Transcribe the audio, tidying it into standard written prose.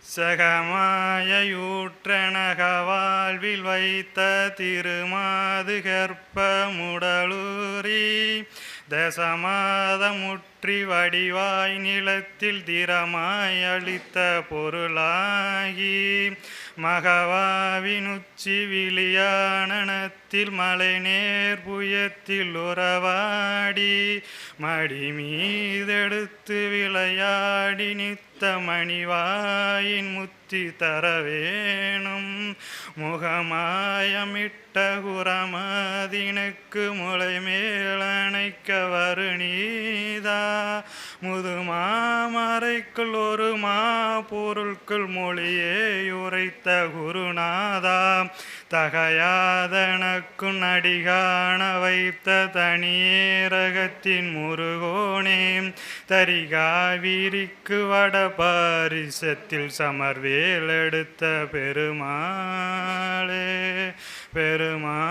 சகமாயூற்றனக வாழ்வில் வைத்த திருமாது கற்ப முடலூரி தசமாதமுற்றி வடிவாய் நிலத்தில் திறமாய் அளித்த பொருளாகி மகவாவினுச்சி விழியானத்தில் மலை நேர் புயத்தில் உறவாடி மடி மீதெடுத்து விளையாடி நித்த மணிவாயின் முத்தி தரவேணும் முகமாயமிட்ட குரமதினுக்கு முளை மேலணைக்க வருநீதா முதுமாமறைக்குள் ஒரு மா பொருட்கள் மொழியே உரைத்த குருநாதா தகையாதனக்கு நடிகாண வைத்த தனியேரகத்தின் முருகோனே தரிகாவிரிக்கு வட பாரிசத்தில் சமர்வேல் எடுத்த பெருமாளே பெருமாளே.